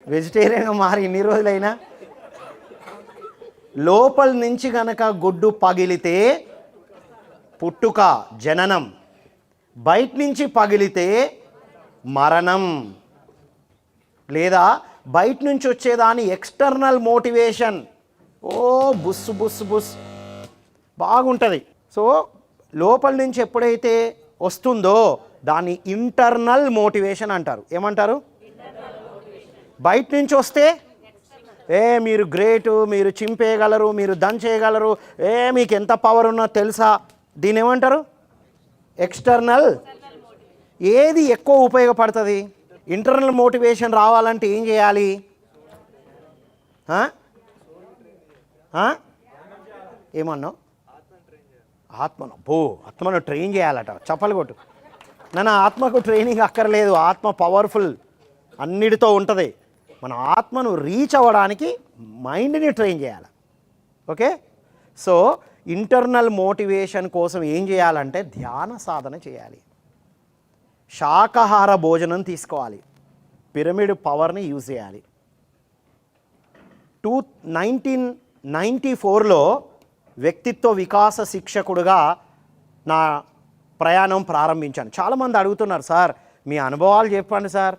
వెజిటేరియన్గా మారి ఇన్ని రోజులైనా లోపల నుంచి గనక గుడ్డు పగిలితే పుట్టుక జననం, బయట నుంచి పగిలితే మరణం. లేదా బయట నుంచి వచ్చేదాని ఎక్స్టర్నల్ మోటివేషన్, ఓ బుస్ బుస్ బుస్ బాగుంటుంది. సో లోపల నుంచి ఎప్పుడైతే వస్తుందో దాన్ని ఇంటర్నల్ మోటివేషన్ అంటారు. ఏమంటారు? బయట నుంచి వస్తే మీరు గ్రేటు, మీరు చింపేయగలరు, మీరు దంచేయగలరు, మీకు ఎంత పవర్ ఉన్నో తెలుసా, దీని ఏమంటారు? ఎక్స్టర్నల్. ఏది ఎక్కువ ఉపయోగపడుతుంది? ఇంటర్నల్ మోటివేషన్ రావాలంటే ఏం చేయాలి? ఏమన్నావు? ఆత్మను ట్రైన్ చేయాలట. చప్పలు కొట్టు. నన్ను ఆత్మకు ట్రైనింగ్ అక్కర్లేదు, ఆత్మ పవర్ఫుల్, అన్నిటితో ఉంటుంది. మన ఆత్మను రీచ్ అవ్వడానికి మైండ్ని ట్రైన్ చేయాలి. ఓకే, సో ఇంటర్నల్ మోటివేషన్ కోసం ఏం చేయాలంటే ధ్యాన సాధన చేయాలి, శాకాహార భోజనం తీసుకోవాలి, పిరమిడ్ పవర్ని యూజ్ చేయాలి. 1994లో వ్యక్తిత్వ వికాస శిక్షకుడుగా నా ప్రయాణం ప్రారంభించాను. చాలామంది అడుగుతున్నారు, సార్ మీ అనుభవాలు చెప్పండి సార్,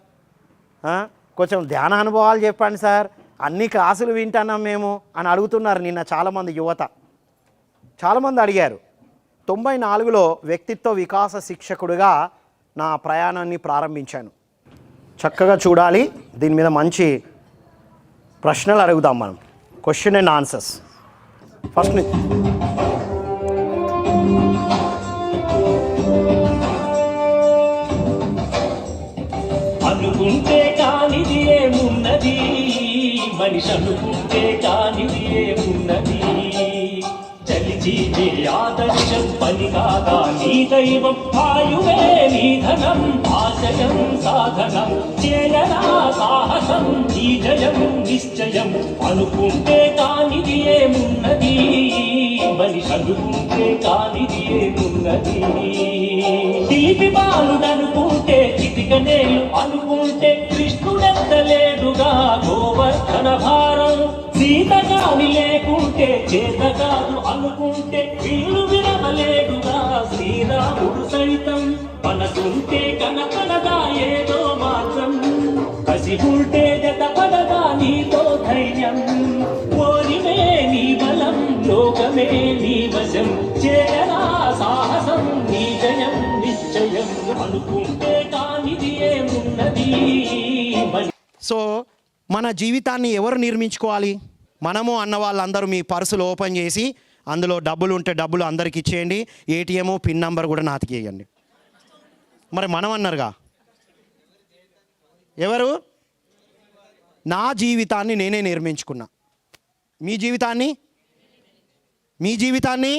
కొంచెం ధ్యాన అనుభవాలు చెప్పండి సార్, అన్ని క్లాసులు వింటున్నాం మేము అని అడుగుతున్నారు. నిన్న చాలామంది యువత చాలామంది అడిగారు. 94లో వ్యక్తిత్వ వికాస శిక్షకుడిగా నా ప్రయాణాన్ని ప్రారంభించాను. చక్కగా చూడాలి, దీని మీద మంచి ప్రశ్నలు అడుగుదాం మనం, క్వశ్చన్ అండ్ ఆన్సర్స్. ఫస్ట్ అనుకుంటే కానిది ఏమున్నది, మనిషి అనుకుంటే కానిది ఏమున్నది, చలిచీచే ఆదర్శం పని కాదా నీ దైవం, ఆయువే నీ ధనం, ఆశయం సాధనం, చేయనా సాహసం నీ జయం నిశ్చయం. అనుకుంటే కానిది ఏమున్నది, మనిషి అనుకుంటే కానిది ఏమున్నది, తీపి బాలుడనుకుంటే చితికనేలు అనుకుంటే కృష్ణుడెత్తలేడుగా గోవర్ధన భారం, సీతగాని లేకుంటే చేత కాదు అనుకుంటే వీళ్ళు వినవలేడుగా శ్రీరాముడు సైతం, మనసుంటే కనపడదా ఏదో మాత్రం, కసి ఉంటే జతపడదా నీతో ధైర్యం, ఓరిమే నీ బలం లోకమే నీ వశం, చేయనా సాహసం నీ జయం నిశ్చయం. అనుకుంటే కానిది ఏమున్నది. సో మన జీవితాన్ని ఎవరు నిర్మించుకోవాలి? మనము అన్న వాళ్ళందరూ మీ పర్సులు ఓపెన్ చేసి అందులో డబ్బులు ఉంటే డబ్బులు అందరికి ఇచ్చేయండి, ఏటీఎం పిన్ నెంబర్ కూడా నాతికి వేయండి. మరి మనం అన్నారుగా, ఎవరు? నా జీవితాన్ని నేనే నిర్మించుకున్నా. మీ జీవితాన్ని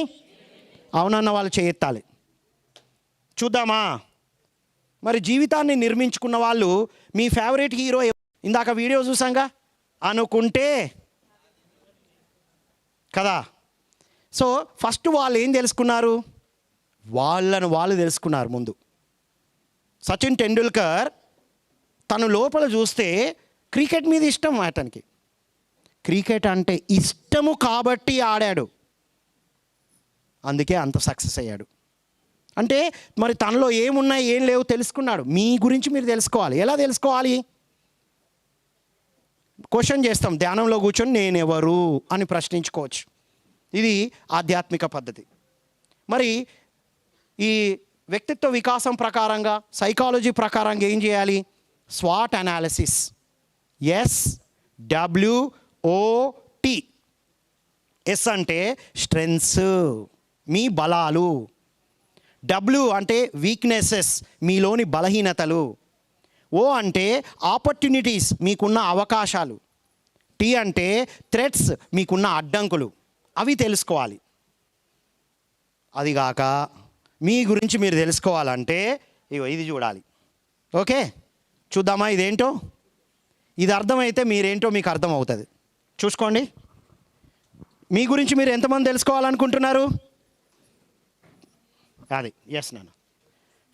అవునన్న వాళ్ళు చేయెత్తాలి. చూద్దామా? మరి జీవితాన్ని నిర్మించుకున్న వాళ్ళు మీ ఫేవరెట్ హీరో, ఇందాక వీడియో చూసాంగా, అనుకుంటే కదా. సో ఫస్ట్ వాళ్ళు ఏం తెలుసుకున్నారు? వాళ్ళు తెలుసుకున్నారు ముందు. సచిన్ టెండూల్కర్ తను లోపల చూస్తే క్రికెట్ మీద ఇష్టం, అతనికి క్రికెట్ అంటే ఇష్టము కాబట్టి ఆడాడు, అందుకే అంత సక్సెస్ అయ్యాడు. అంటే మరి తనలో ఏమున్నాయి ఏం లేవు తెలుసుకున్నాడు. మీ గురించి మీరు తెలుసుకోవాలి. ఎలా తెలుసుకోవాలి? క్వశ్చన్ చేస్తాం ధ్యానంలో కూర్చొని, నేనెవరు అని ప్రశ్నించుకోవచ్చు. ఇది ఆధ్యాత్మిక పద్ధతి. మరి ఈ వ్యక్తిత్వ వికాసం ప్రకారంగా, సైకాలజీ ప్రకారంగా ఏం చేయాలి? Swat analysis. SWOT. ఎస్ అంటే స్ట్రెంగ్స్, మీ బలాలు. W అంటే వీక్నెసెస్, మీలోని బలహీనతలు. O అంటే ఆపర్చునిటీస్, మీకున్న అవకాశాలు. T అంటే థ్రెట్స్, మీకున్న అడ్డంకులు. అవి తెలుసుకోవాలి. అదిగాక మీ గురించి మీరు తెలుసుకోవాలంటే ఇది చూడాలి. ఓకే, చూద్దామా ఇదేంటో? ఇది అర్థమైతే మీరేంటో మీకు అర్థమవుతుంది. చూసుకోండి, మీ గురించి మీరు ఎంతమంది తెలుసుకోవాలనుకుంటున్నారు? అది ఎస్ నాన్న.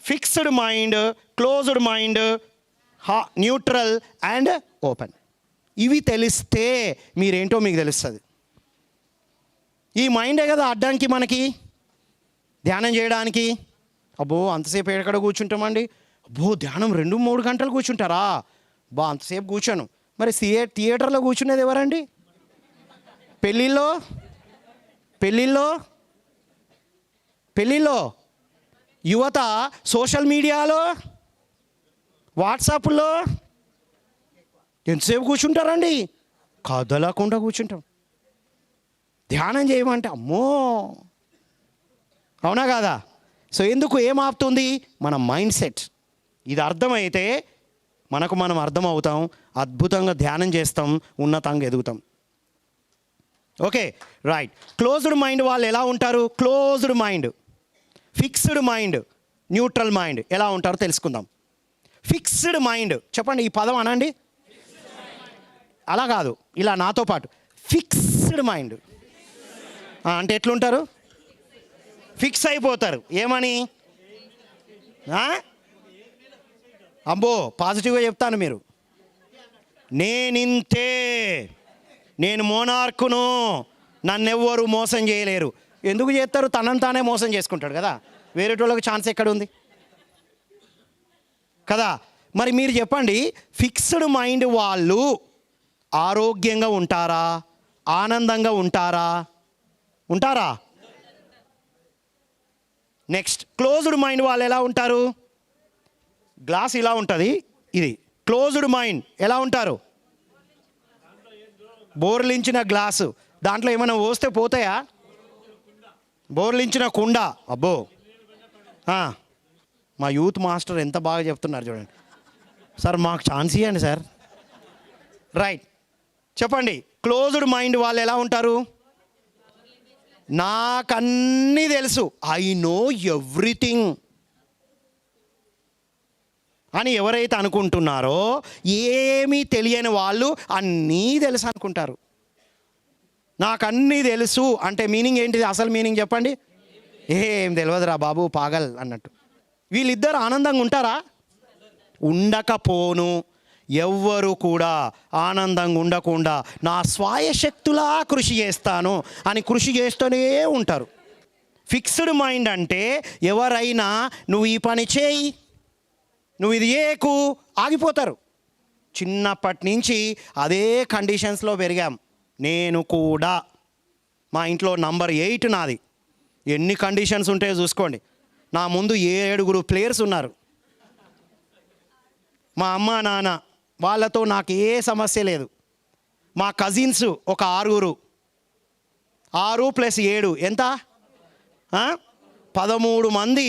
Fixed mind, closed mind, neutral and open. ఇవి తెలిస్తే మీరేంటో మీకు తెలుస్తుంది. ఈ మైండే కదా అడ్డానికి మనకి ధ్యానం చేయడానికి. అబ్బో అంతసేపు ఎక్కడ కూర్చుంటామండి, అబ్బో ధ్యానం 2-3 గంటలు కూర్చుంటారా, బా అంతసేపు కూర్చోను. మరి థియేటర్లో కూర్చునేది ఎవరండి? పెళ్ళిళ్ళలో యువత సోషల్ మీడియాలో వాట్సాప్లో ఎంతసేపు కూర్చుంటారండి? కదలకుండా కూర్చుంటాం. ధ్యానం చేయమంటే అమ్మో, అవునా కాదా? సో ఎందుకు ఏం ఆపుతుంది? మన మైండ్ సెట్. ఇది అర్థమైతే మనం అర్థం అవుతాం, అద్భుతంగా ధ్యానం చేస్తాం, ఉన్నతంగా ఎదుగుతాం. Okay right. క్లోజ్డ్ మైండ్ వాళ్ళు ఎలా ఉంటారు? Closed mind, fixed mind, neutral mind ఎలా ఉంటారో తెలుసుకుందాం. ఫిక్స్డ్ మైండ్ చెప్పండి, ఈ పదం అనండి. అలా కాదు, ఇలా నాతో పాటు ఫిక్స్డ్ మైండ్ అంటే ఎట్లుంటారు? ఫిక్స్ అయిపోతారు. ఏమని? అబ్బో పాజిటివ్గా చెప్తాను. మీరు నేనింతే, నేను మోనార్కును, నన్నెవ్వరు మోసం చేయలేరు. ఎందుకు చేస్తారు? తనని తానే మోసం చేసుకుంటాడు కదా, వేరేటోళ్ళకి ఛాన్స్ ఎక్కడుంది కదా. మరి మీరు చెప్పండి, ఫిక్స్డ్ మైండ్ వాళ్ళు ఆరోగ్యంగా ఉంటారా, ఆనందంగా ఉంటారా? నెక్స్ట్, క్లోజ్డ్ మైండ్ వాళ్ళు ఎలా ఉంటారు? గ్లాస్ ఇలా ఉంటుంది, ఇది క్లోజ్డ్ మైండ్ ఎలా ఉంటారు? బోర్లించిన గ్లాసు, దాంట్లో ఏమైనా పోస్తే పోతాయా? బోర్లించిన కుండ. అబ్బో మా యూత్ మాస్టర్ ఎంత బాగా చెప్తున్నారు చూడండి. సార్ మాకు ఛాన్స్ ఇవ్వండి సార్. రైట్, చెప్పండి, క్లోజ్డ్ మైండ్ వాళ్ళు ఎలా ఉంటారు? నాకన్నీ తెలుసు, ఐ నో ఎవ్రీథింగ్ అని ఎవరైతే అనుకుంటున్నారో, ఏమీ తెలియని వాళ్ళు అన్నీ తెలుసు అనుకుంటారు. నాకన్నీ తెలుసు అంటే మీనింగ్ ఏంటిది? అసలు మీనింగ్ చెప్పండి. ఏం తెలియదురా బాబు, పాగల్ అన్నట్టు. వీళ్ళిద్దరు ఆనందంగా ఉంటారా? ఉండకపోను. ఎవ్వరు కూడా ఆనందంగా ఉండకుండా నా స్వాయశక్తులా కృషి చేస్తాను అని కృషి చేస్తూనే ఉంటారు. ఫిక్స్డ్ మైండ్ అంటే ఎవరైనా నువ్వు ఈ పని చేయి, నువ్వు ఇది చేయకు, ఆగిపోతారు. చిన్నప్పటి నుంచి అదే కండిషన్స్లో పెరిగాం. నేను కూడా, మా ఇంట్లో నంబర్ 8 నాది. ఎన్ని కండిషన్స్ ఉంటాయో చూసుకోండి. నా ముందు 7 ప్లేయర్స్ ఉన్నారు. మా అమ్మ నాన్న వాళ్ళతో నాకు ఏ సమస్య లేదు. మా కజిన్స్ ఒక 6, 6 + 7 ఎంత? 13 మంది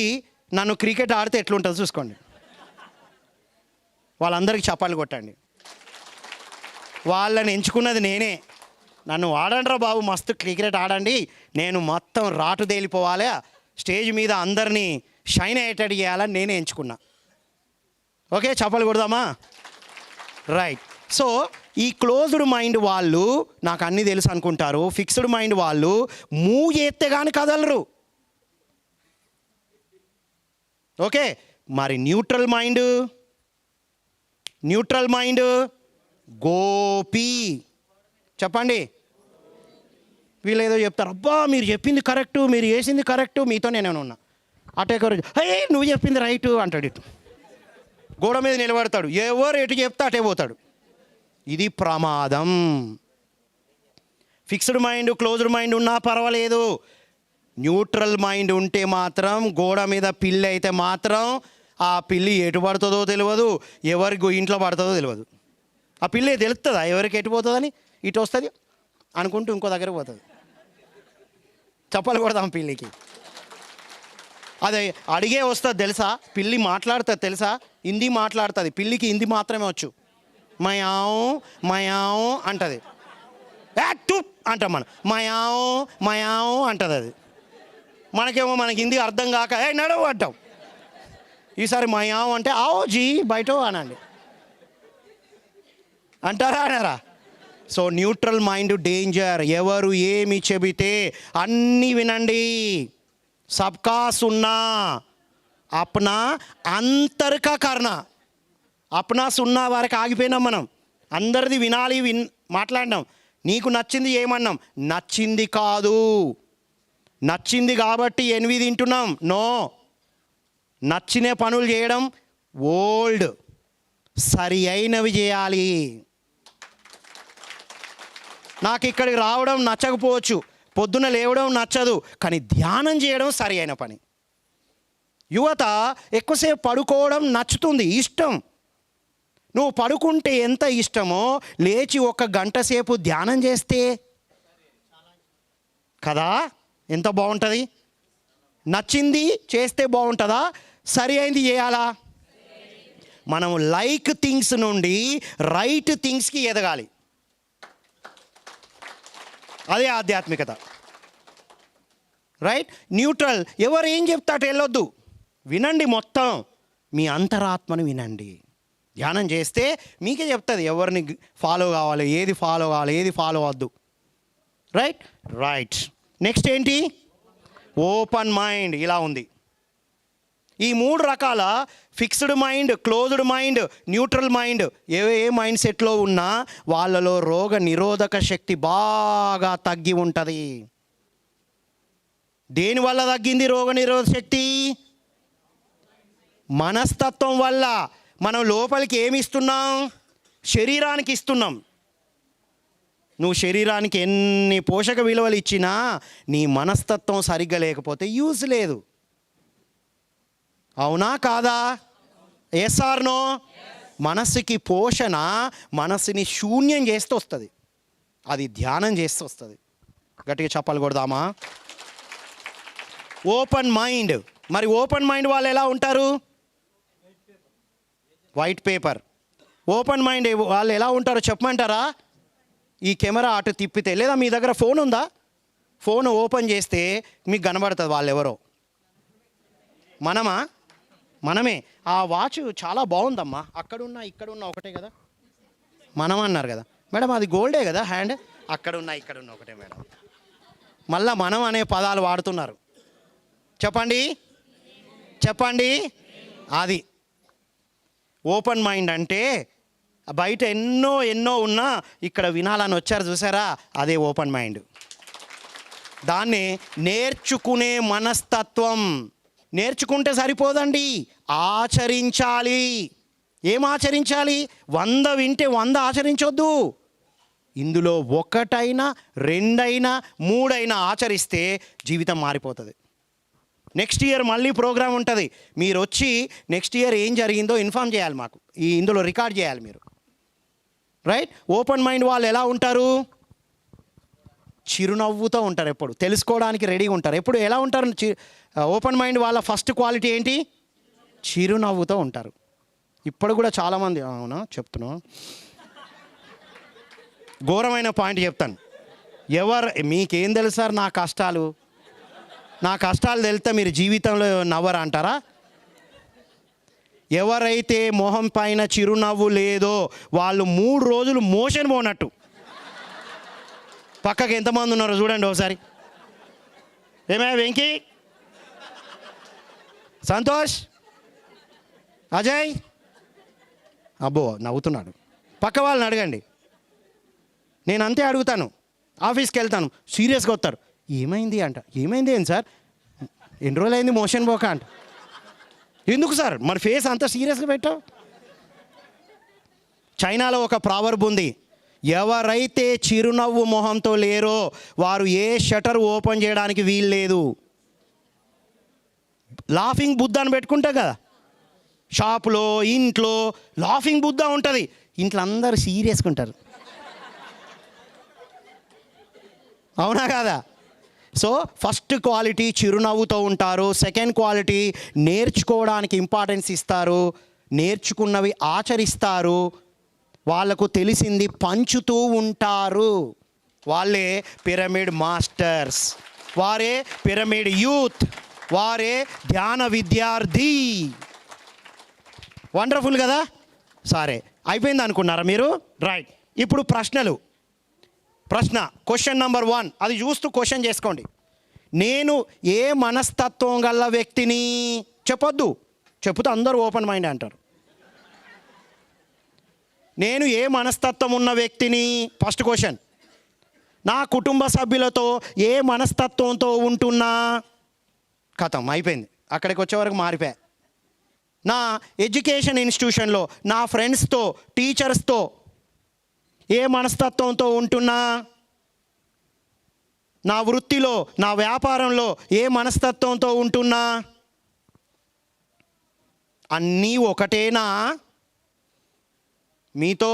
నన్ను క్రికెట్ ఆడితే ఎట్లుంటుందో చూసుకోండి. వాళ్ళందరికీ చప్పాలు కొట్టండి. వాళ్ళని ఎంచుకున్నది నేనే. నన్ను ఆడండిరా బాబు, మస్తు క్రికెట్ ఆడండి, నేను మొత్తం రాటు తేలిపోవాలి, స్టేజ్ మీద అందరినీ షైన్ అయ్యేటట్టు చేయాలని నేనే ఎంచుకున్నా. ఓకే, చప్పలు కొడదామా? రైట్. సో ఈ క్లోజ్డ్ మైండ్ వాళ్ళు నాకు అన్నీ తెలుసు అనుకుంటారు. ఫిక్స్డ్ మైండ్ వాళ్ళు మూవ్ చేస్తే కానీ కదలరు. ఓకే, మరి న్యూట్రల్ మైండ్ గోపి చెప్పండి. వీళ్ళు ఏదో చెప్తారు, అబ్బా మీరు చెప్పింది కరెక్టు, మీరు చేసింది కరెక్టు, మీతో నేనే ఉన్నా. అటే నువ్వు చెప్పింది రైటు అంటాడు. ఇటు గోడ మీద నిలబడతాడు, ఎవరు ఎటు చెప్తే అటే పోతాడు. ఇది ప్రమాదం. ఫిక్స్డ్ మైండ్, క్లోజ్డ్ మైండ్ ఉన్నా పర్వాలేదు. న్యూట్రల్ మైండ్ ఉంటే మాత్రం, గోడ మీద పిల్లి అయితే మాత్రం ఆ పిల్లి ఎటు పడుతుందో తెలియదు, ఎవరికి ఇంట్లో పడుతుందో తెలియదు. ఆ పిల్లి తెలుస్తుందా ఎవరికి ఎటు పోతుందని? ఇటు వస్తుంది అనుకుంటూ ఇంకో దగ్గర పోతుంది. చప్పలు కొడదాం పిల్లికి. అదే అడిగే వస్తుంది తెలుసా? పిల్లి మాట్లాడుతుంది తెలుసా? హిందీ మాట్లాడుతుంది. పిల్లికి హిందీ మాత్రమే వచ్చు. మయావు అంటుంది. అంటాం మనం, మయావు అంటుంది. అది మనకేమో మనకి హిందీ అర్థం కాక నడవు అంటాం. ఈసారి మయావు అంటే ఆవో జీ బయట అనండి అంటారా అనరా? So neutral mind danger. ఎవరు ఏమి చెబితే అన్నీ వినండి. సబ్కా సున్నా, అప్నా అంతర్ కా కర్నా. అప్నా సున్నా వరకు ఆగిపోయినాం మనం. అందరిది వినాలి మాట్లాడినాం. నీకు నచ్చింది ఏమన్నాం? నచ్చింది కాదు. నచ్చింది కాబట్టి 8 తింటున్నాం. నో, నచ్చిన పనులు చేయడం ఓల్డ్. సరి అయినవి చేయాలి. నాకు ఇక్కడికి రావడం నచ్చకపోవచ్చు, పొద్దున లేవడం నచ్చదు, కానీ ధ్యానం చేయడం సరి అయిన పని. యువత ఎక్కువసేపు పడుకోవడం నచ్చుతుంది, ఇష్టం. నువ్వు పడుకుంటే ఎంత ఇష్టమో లేచి 1 గంట సేపు ధ్యానం చేస్తే కదా ఎంత బాగుంటుంది. నచ్చింది చేస్తే బాగుంటుందా? సరి అయింది చేయాలా? మనం లైక్ థింగ్స్ నుండి రైట్ థింగ్స్కి ఎదగాలి. అదే ఆధ్యాత్మికత. Right, neutral. ఎవరు ఏం చెప్తాట వెళ్ళొద్దు, వినండి. మొత్తం మీ అంతరాత్మను వినండి. ధ్యానం చేస్తే మీకే చెప్తుంది ఎవరిని ఫాలో కావాలి, ఏది ఫాలో కావాలి, ఏది ఫాలో అవద్దు. Right right. నెక్స్ట్ ఏంటి? Open mind. ఇలా ఉంది. ఈ 3 రకాల fixed mind, closed mind, neutral mind ఏ మైండ్ సెట్లో ఉన్నా వాళ్ళలో రోగ నిరోధక శక్తి బాగా తగ్గి ఉంటుంది. దేనివల్ల తగ్గింది రోగ నిరోధక శక్తి? మనస్తత్వం వల్ల. మనం లోపలికి ఏమి ఇస్తున్నాం? శరీరానికి ఇస్తున్నాం. నువ్వు శరీరానికి ఎన్ని పోషక విలువలు ఇచ్చినా నీ మనస్తత్వం సరిగ్గా లేకపోతే యూజ్ లేదు. అవునా కాదా? Yes or no? మనస్సుకి పోషణ మనస్సుని శూన్యం చేస్తూ వస్తుంది. అది ధ్యానం చేస్తూ వస్తుంది. గట్టిగా చప్పలు కొడదామా? Open mind. మరి ఓపెన్ మైండ్ వాళ్ళు ఎలా ఉంటారు? White paper. ఓపెన్ మైండ్ వాళ్ళు ఎలా ఉంటారో చెప్పమంటారా? ఈ కెమెరా అటు తిప్పితే, లేదా మీ దగ్గర ఫోన్ ఉందా, ఫోన్ ఓపెన్ చేస్తే మీకు కనబడుతుంది వాళ్ళు ఎవరో. మనమే. ఆ వాచ్ చాలా బాగుందమ్మా, అక్కడున్నా ఇక్కడున్నా ఒకటే కదా. మనం అన్నారు కదా మేడం, అది గోల్డే కదా హ్యాండ్, అక్కడున్నా ఇక్కడున్నా ఒకటే మేడం. మళ్ళా మనం అనే పదాలు వాడుతున్నారు. చెప్పండి. అది ఓపెన్ మైండ్ అంటే బయట ఎన్నో ఉన్నా ఇక్కడ వినాలని వచ్చారు చూసారా, అదే ఓపెన్ మైండ్. దాన్ని నేర్చుకునే మనస్తత్వం. నేర్చుకుంటే సరిపోదండి, ఆచరించాలి. ఏం ఆచరించాలి? 100 వింటే 100 ఆచరించొద్దు. ఇందులో 1 2 3 ఆచరిస్తే జీవితం మారిపోతుంది. నెక్స్ట్ ఇయర్ మళ్ళీ ప్రోగ్రామ్ ఉంటుంది. మీరు వచ్చి నెక్స్ట్ ఇయర్ ఏం జరిగిందో ఇన్ఫార్మ్ చేయాలి మాకు, ఇందులో రికార్డ్ చేయాలి మీరు. రైట్. ఓపెన్ మైండ్ వాళ్ళు ఎలా ఉంటారు? చిరునవ్వుతో ఉంటారు, ఎప్పుడు తెలుసుకోవడానికి రెడీగా ఉంటారు. ఎప్పుడు ఎలా ఉంటారు? ఓపెన్ మైండ్ వాళ్ళ ఫస్ట్ క్వాలిటీ ఏంటి? చిరునవ్వుతో ఉంటారు. ఇప్పుడు కూడా చాలామంది, అవునా చెప్తున్నా, ఘోరమైన పాయింట్ చెప్తాను. మీకేం తెలుసు సార్ నా కష్టాలు తెలిస్తే మీరు జీవితంలో నవ్వరా అంటారా? ఎవరైతే మొహం పైన చిరునవ్వు లేదో వాళ్ళు 3 రోజులు మోషన్ పోనట్టు. పక్కకి ఎంతమంది ఉన్నారో చూడండి ఒకసారి. ఏమే వెంకీ, సంతోష్, అజయ్, అబ్బో నవ్వుతున్నాడు. పక్క వాళ్ళని అడగండి. నేను అంతే అడుగుతాను. ఆఫీస్కి వెళ్తాను, సీరియస్గా వస్తారు. ఏమైంది అంట. ఏమైంది ఏంటి సార్, ఎన్ని రోజులు అయింది మోషన్ పోక అంట. ఎందుకు సార్ మరి ఫేస్ అంత సీరియస్గా పెట్టావు? చైనాలో ఒక ప్రావర్బ్ ఉంది, ఎవరైతే చిరునవ్వు మొహంతో లేరో వారు ఏ షటర్ ఓపెన్ చేయడానికి వీలు లేదు. లాఫింగ్ బుద్ధ అని పెట్టుకుంటా కదా షాపులో, ఇంట్లో లాఫింగ్ బుద్ధ ఉంటుంది. ఇంట్లో అందరూ సీరియస్గా ఉంటారు. అవునా కాదా? సో ఫస్ట్ క్వాలిటీ చిరునవ్వుతో ఉంటారు. సెకండ్ క్వాలిటీ నేర్చుకోవడానికి ఇంపార్టెన్స్ ఇస్తారు, నేర్చుకున్నవి ఆచరిస్తారు, వాళ్ళకు తెలిసింది పంచుతూ ఉంటారు. వాళ్ళే పిరమిడ్ మాస్టర్స్, వారే పిరమిడ్ యూత్, వారే ధ్యాన విద్యార్థి. వండర్ఫుల్ కదా? సరే, అయిపోయింది అనుకున్నారా మీరు? రైట్. ఇప్పుడు క్వశ్చన్ నెంబర్ 1, అది చూస్తూ క్వశ్చన్ చేసుకోండి. నేను ఏ మనస్తత్వం గల వ్యక్తిని? చెప్పొద్దు, చెప్తే అందరూ ఓపెన్ మైండ్ అంటారు. నేను ఏ మనస్తత్వం ఉన్న వ్యక్తిని? First question. నా కుటుంబ సభ్యులతో ఏ మనస్తత్వంతో ఉంటున్నా? కథం అయిపోయింది, అక్కడికి వచ్చే వరకు మారిపోయా. నా ఎడ్యుకేషన్ ఇన్స్టిట్యూషన్లో నా ఫ్రెండ్స్తో, టీచర్స్తో ఏ మనస్తత్వంతో ఉంటున్నా? నా వృత్తిలో, నా వ్యాపారంలో ఏ మనస్తత్వంతో ఉంటున్నా? అన్నీ ఒకటేనా? మీతో,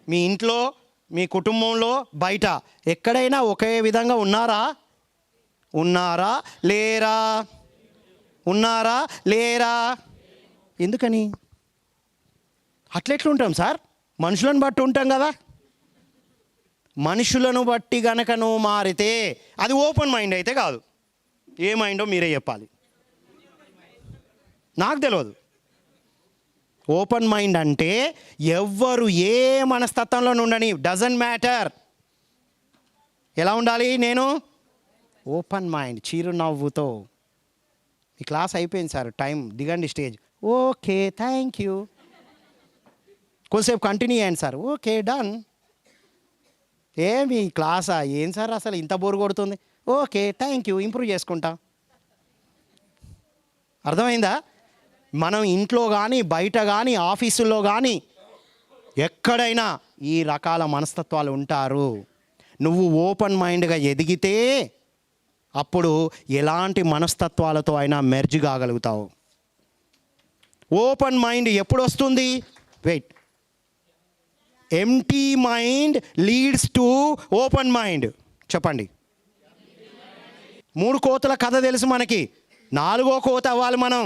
మీ ఇంట్లో, మీ కుటుంబంలో, బయట ఎక్కడైనా ఒకే విధంగా ఉన్నారా? ఉన్నారా లేరా? ఉన్నారా లేరా? ఎందుకని? అట్లెట్లుంటాం సార్? మనుషులను బట్టి ఉంటాం కదా. మనుషులను బట్టి గనక నువ్వు మారితే అది ఓపెన్ మైండ్ అయితే కాదు. ఏ మైండో మీరే చెప్పాలి, నాకు తెలియదు. ఓపెన్ మైండ్ అంటే ఎవ్వరు ఏ మనస్తత్వంలో ఉండని, డజంట్ మ్యాటర్. ఎలా ఉండాలి? నేను ఓపెన్ మైండ్, చిరునవ్వుతో. ఈ క్లాస్ అయిపోయింది సార్, టైం దిగండి స్టేజ్. Okay thank you. కొంతసేపు కంటిన్యూ అయ్యండి సార్. Okay done. ఏమి క్లాసా? ఏం సార్ అసలు ఇంత బోర్ కొడుతుంది? ఓకే థ్యాంక్ యూ, ఇంప్రూవ్ చేసుకుంటా. అర్థమైందా? మనం ఇంట్లో కానీ, బయట కానీ, ఆఫీసుల్లో కానీ ఎక్కడైనా ఈ రకాల మనస్తత్వాలు ఉంటారు. నువ్వు ఓపెన్ మైండ్గా ఎదిగితే అప్పుడు ఎలాంటి మనస్తత్వాలతో అయినా మెర్జ్ కాగలుగుతావు. ఓపెన్ మైండ్ ఎప్పుడు వస్తుంది? Wait. Empty mind leads to open mind. చెప్పండి. 3 కోతుల కథ తెలుసు మనకి. 4వ కోత అవ్వాలి మనం.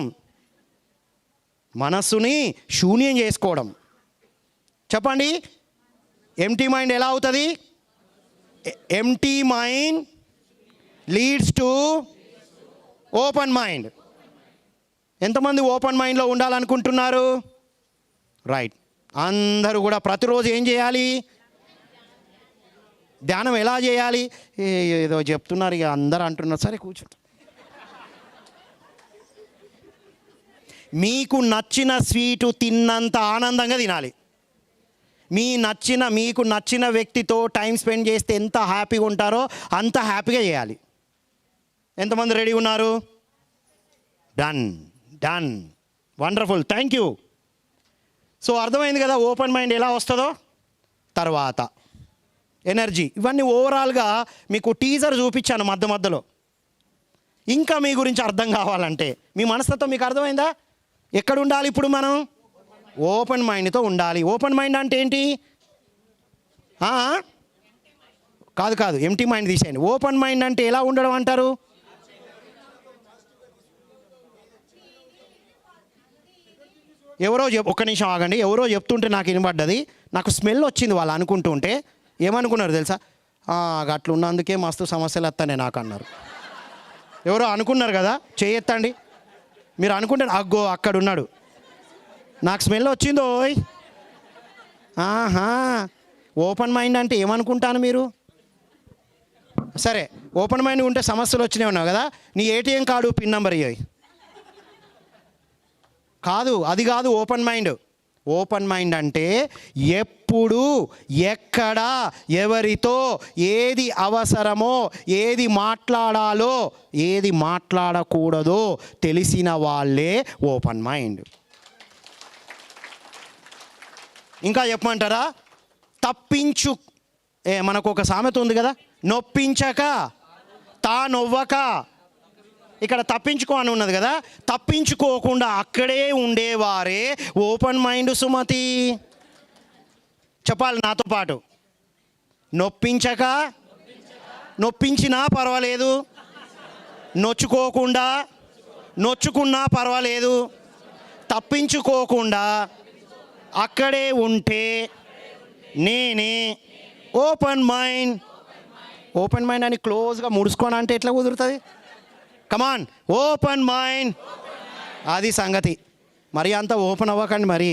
మనస్సుని శూన్యం చేసుకోవడం. చెప్పండి, ఎంప్టీ మైండ్ ఎలా అవుతుంది? Empty mind leads to open mind. ఎంతమంది ఓపెన్ మైండ్లో ఉండాలనుకుంటున్నారు? రైట్. అందరూ కూడా ప్రతిరోజు ఏం చేయాలి? ధ్యానం ఎలా చేయాలి? ఏదో చెప్తున్నారు, ఇక అందరూ అంటున్నారు. సరే కూర్చో. మీకు నచ్చిన స్వీటు తిన్నంత ఆనందంగా తినాలి. మీకు నచ్చిన వ్యక్తితో టైం స్పెండ్ చేస్తే ఎంత హ్యాపీగా ఉంటారో అంత హ్యాపీగా చేయాలి. ఎంతమంది రెడీ ఉన్నారు? Done done, wonderful, thank you. So అర్థమైంది కదా ఓపెన్ మైండ్ ఎలా వస్తుందో. తర్వాత ఎనర్జీ, ఇవన్నీ ఓవరాల్గా మీకు టీజర్ చూపించాను మధ్యలో. ఇంకా మీ గురించి అర్థం కావాలంటే, మీ మనస్తత్వం మీకు అర్థమైందా? ఎక్కడ ఉండాలి ఇప్పుడు మనం? ఓపెన్ మైండ్తో ఉండాలి. ఓపెన్ మైండ్ అంటే ఏంటి? కాదు, ఎంప్టీ మైండ్ తీసేయండి. ఓపెన్ మైండ్ అంటే ఎలా ఉండడం అంటారు? ఒక్క నిమిషం ఆగండి. ఎవరో చెప్తుంటే నాకు వినబడ్డది, నాకు స్మెల్ వచ్చింది. వాళ్ళు అనుకుంటుంటే ఏమనుకున్నారు తెలుసా? అట్లా ఉన్నందుకే మస్తు సమస్యలు వస్తానే నాకు అన్నారు. ఎవరో అనుకున్నారు కదా, చేయెత్తండి. మీరు అనుకుంటారు అగ్గో అక్కడ ఉన్నాడు, నాకు స్మెల్ వచ్చిందో. ఓపెన్ మైండ్ అంటే ఏమనుకుంటాను మీరు? సరే, ఓపెన్ మైండ్ ఉంటే సమస్యలు వచ్చినాయి ఉన్నావు కదా, నీ ఏటీఎం కార్డు పిన్ నెంబర్ ఇయ్యి. కాదు, అది కాదు ఓపెన్ మైండ్. ఓపెన్ మైండ్ అంటే ఎప్పుడు, ఎక్కడ, ఎవరితో ఏది అవసరమో, ఏది మాట్లాడాలో, ఏది మాట్లాడకూడదో తెలిసిన వాళ్ళే ఓపెన్ మైండ్. ఇంకా చెప్పమంటారా? మనకు ఒక సామెత ఉంది కదా, నొప్పించక తా నొవ్వక. ఇక్కడ తప్పించుకో అని ఉన్నది కదా, తప్పించుకోకుండా అక్కడే ఉండేవారే ఓపెన్ మైండ్ సుమతి. చెప్పాలి నాతో పాటు. నొప్పించక, నొప్పించినా పర్వాలేదు, నొచ్చుకోకుండా, నొచ్చుకున్నా పర్వాలేదు, తప్పించుకోకుండా అక్కడే ఉంటే నేనే ఓపెన్ మైండ్. ఓపెన్ మైండ్ అని క్లోజ్గా ముడుచుకోని అంటే ఎట్లా కుదురుతుంది? కమాన్, ఓపెన్ మైండ్. అది సంగతి. మరి అంత ఓపెన్ అవ్వకండి మరి.